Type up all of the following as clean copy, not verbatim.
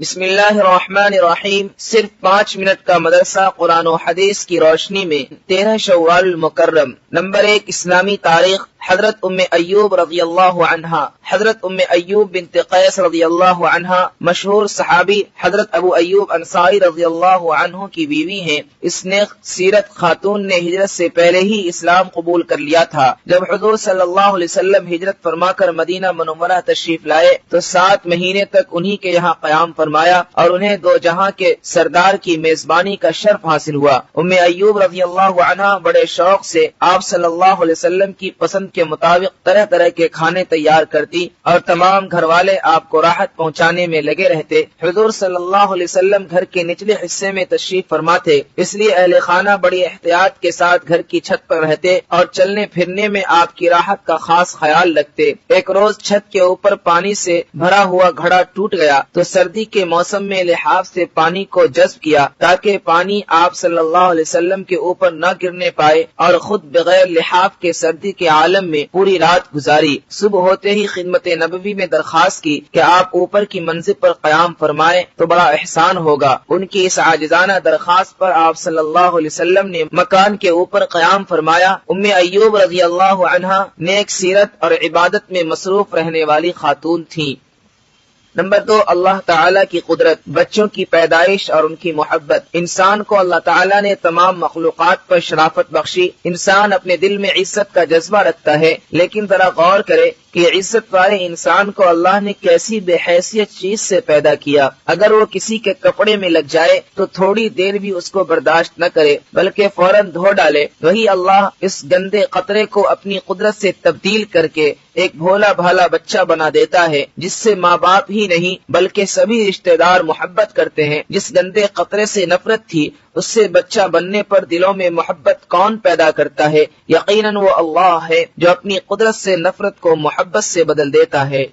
بسم اللہ الرحمن الرحیم۔ صرف 5 منٹ کا مدرسہ قرآن و حدیث کی روشنی میں 13 شوال المکرم۔ نمبر 1، اسلامی تاریخ۔ حضرت ام ایوب رضی اللہ عنہا۔ حضرت ام ایوب بنت قیس رضی اللہ عنہا مشہور صحابی حضرت ابو ایوب انصاری رضی اللہ عنہ کی بیوی ہیں۔ اس نیک سیرت خاتون نے ہجرت سے پہلے ہی اسلام قبول کر لیا تھا۔ جب حضور صلی اللہ علیہ وسلم ہجرت فرما کر مدینہ منورہ تشریف لائے تو 7 مہینے تک انہی کے یہاں قیام فرمایا اور انہیں 2 جہاں کے سردار کی میزبانی کا شرف حاصل ہوا۔ ام ایوب رضی اللہ عنہا بڑے شوق سے آپ صلی اللہ علیہ وسلم کی پسند کے مطابق طرح طرح کے کھانے تیار کرتی اور تمام گھر والے آپ کو راحت پہنچانے میں لگے رہتے۔ حضور صلی اللہ علیہ وسلم گھر کے نچلے حصے میں تشریف فرما تھے، اس لیے اہل خانہ بڑی احتیاط کے ساتھ گھر کی چھت پر رہتے اور چلنے پھرنے میں آپ کی راحت کا خاص خیال رکھتے۔ ایک روز چھت کے اوپر پانی سے بھرا ہوا گھڑا ٹوٹ گیا تو سردی کے موسم میں لحاف سے پانی کو جذب کیا تاکہ پانی آپ صلی اللہ علیہ وسلم کے اوپر نہ گرنے پائے، اور خود بغیر لحاف کے سردی کے عالم میں پوری رات گزاری۔ صبح ہوتے ہی خدمت نبوی میں درخواست کی کہ آپ اوپر کی منزل پر قیام فرمائیں تو بڑا احسان ہوگا۔ ان کی اس عاجزانہ درخواست پر آپ صلی اللہ علیہ وسلم نے مکان کے اوپر قیام فرمایا۔ ام ایوب رضی اللہ عنہا نیک سیرت اور عبادت میں مصروف رہنے والی خاتون تھیں۔ نمبر 2، اللہ تعالیٰ کی قدرت، بچوں کی پیدائش اور ان کی محبت۔ انسان کو اللہ تعالیٰ نے تمام مخلوقات پر شرافت بخشی۔ انسان اپنے دل میں عزت کا جذبہ رکھتا ہے، لیکن ذرا غور کرے کہ عزت والے انسان کو اللہ نے کیسی بے حیثیت چیز سے پیدا کیا۔ اگر وہ کسی کے کپڑے میں لگ جائے تو تھوڑی دیر بھی اس کو برداشت نہ کرے بلکہ فوراً دھو ڈالے، وہی اللہ اس گندے قطرے کو اپنی قدرت سے تبدیل کر کے ایک بھولا بھالا بچہ بنا دیتا ہے، جس سے ماں باپ ہی نہیں بلکہ سبھی رشتہ دار محبت کرتے ہیں۔ جس گندے قطرے سے نفرت تھی، اس سے بچہ بننے پر دلوں میں محبت کون پیدا کرتا ہے؟ یقیناً وہ اللہ ہے جو اپنی قدرت سے نفرت کو محبت سے بدل دیتا ہے۔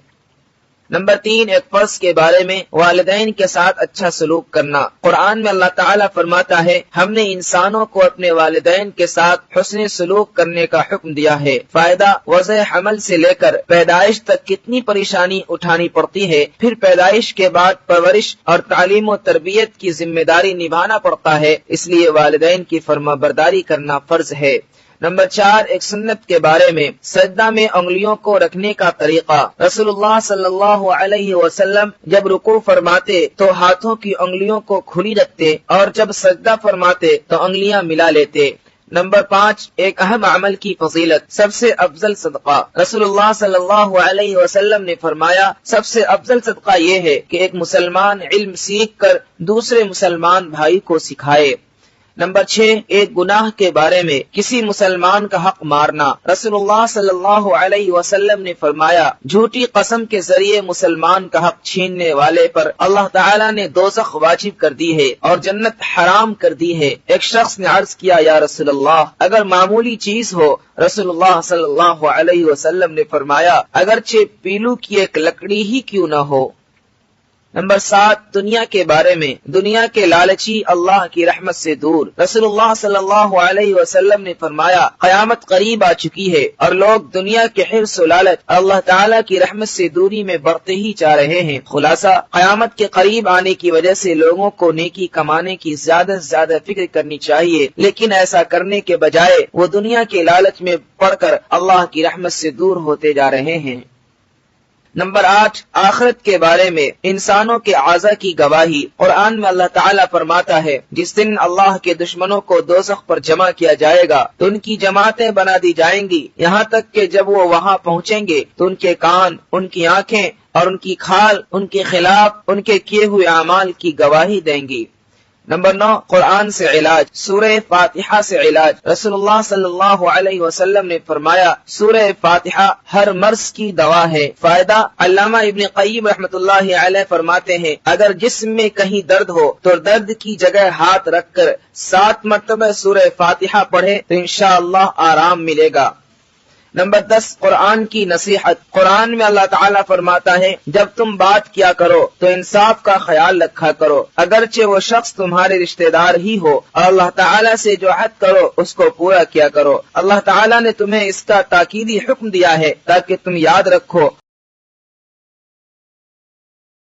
نمبر 3، ایک فرض کے بارے میں، والدین کے ساتھ اچھا سلوک کرنا۔ قرآن میں اللہ تعالیٰ فرماتا ہے، ہم نے انسانوں کو اپنے والدین کے ساتھ حسن سلوک کرنے کا حکم دیا ہے۔ فائدہ، وضع حمل سے لے کر پیدائش تک کتنی پریشانی اٹھانی پڑتی ہے، پھر پیدائش کے بعد پرورش اور تعلیم و تربیت کی ذمہ داری نبھانا پڑتا ہے، اس لیے والدین کی فرما برداری کرنا فرض ہے۔ نمبر 4، ایک سنت کے بارے میں، سجدہ میں انگلیوں کو رکھنے کا طریقہ۔ رسول اللہ صلی اللہ علیہ وسلم جب رکوع فرماتے تو ہاتھوں کی انگلیوں کو کھلی رکھتے اور جب سجدہ فرماتے تو انگلیاں ملا لیتے۔ نمبر 5، ایک اہم عمل کی فضیلت، سب سے افضل صدقہ۔ رسول اللہ صلی اللہ علیہ وسلم نے فرمایا، سب سے افضل صدقہ یہ ہے کہ ایک مسلمان علم سیکھ کر دوسرے مسلمان بھائی کو سکھائے۔ نمبر 6، ایک گناہ کے بارے میں، کسی مسلمان کا حق مارنا۔ رسول اللہ صلی اللہ علیہ وسلم نے فرمایا، جھوٹی قسم کے ذریعے مسلمان کا حق چھیننے والے پر اللہ تعالیٰ نے دوزخ واجب کر دی ہے اور جنت حرام کر دی ہے۔ ایک شخص نے عرض کیا، یا رسول اللہ، اگر معمولی چیز ہو؟ رسول اللہ صلی اللہ علیہ وسلم نے فرمایا، اگرچہ پیلو کی ایک لکڑی ہی کیوں نہ ہو۔ نمبر 7، دنیا کے بارے میں، دنیا کے لالچی اللہ کی رحمت سے دور۔ رسول اللہ صلی اللہ علیہ وسلم نے فرمایا، قیامت قریب آ چکی ہے اور لوگ دنیا کے حرص و لالچ اللہ تعالیٰ کی رحمت سے دوری میں بڑھتے ہی جا رہے ہیں۔ خلاصہ، قیامت کے قریب آنے کی وجہ سے لوگوں کو نیکی کمانے کی زیادہ سے زیادہ فکر کرنی چاہیے، لیکن ایسا کرنے کے بجائے وہ دنیا کے لالچ میں پڑ کر اللہ کی رحمت سے دور ہوتے جا رہے ہیں۔ نمبر 8، آخرت کے بارے میں، انسانوں کے اعضاء کی گواہی۔ قرآن میں اللہ تعالیٰ فرماتا ہے، جس دن اللہ کے دشمنوں کو دوزخ پر جمع کیا جائے گا تو ان کی جماعتیں بنا دی جائیں گی، یہاں تک کہ جب وہ وہاں پہنچیں گے تو ان کے کان، ان کی آنکھیں اور ان کی کھال ان کے خلاف ان کے کیے ہوئے اعمال کی گواہی دیں گی۔ نمبر 9، قرآن سے علاج، سورہ فاتحہ سے علاج۔ رسول اللہ صلی اللہ علیہ وسلم نے فرمایا، سورہ فاتحہ ہر مرض کی دوا ہے۔ فائدہ، علامہ ابن قیم رحمۃ اللہ علیہ فرماتے ہیں، اگر جسم میں کہیں درد ہو تو درد کی جگہ ہاتھ رکھ کر 7 مرتبہ سورہ فاتحہ پڑھے تو انشاءاللہ آرام ملے گا۔ نمبر 10، قرآن کی نصیحت۔ قرآن میں اللہ تعالیٰ فرماتا ہے، جب تم بات کیا کرو تو انصاف کا خیال رکھا کرو، اگرچہ وہ شخص تمہارے رشتہ دار ہی ہو، اور اللہ تعالیٰ سے جو عہد کرو اس کو پورا کیا کرو۔ اللہ تعالیٰ نے تمہیں اس کا تاکیدی حکم دیا ہے تاکہ تم یاد رکھو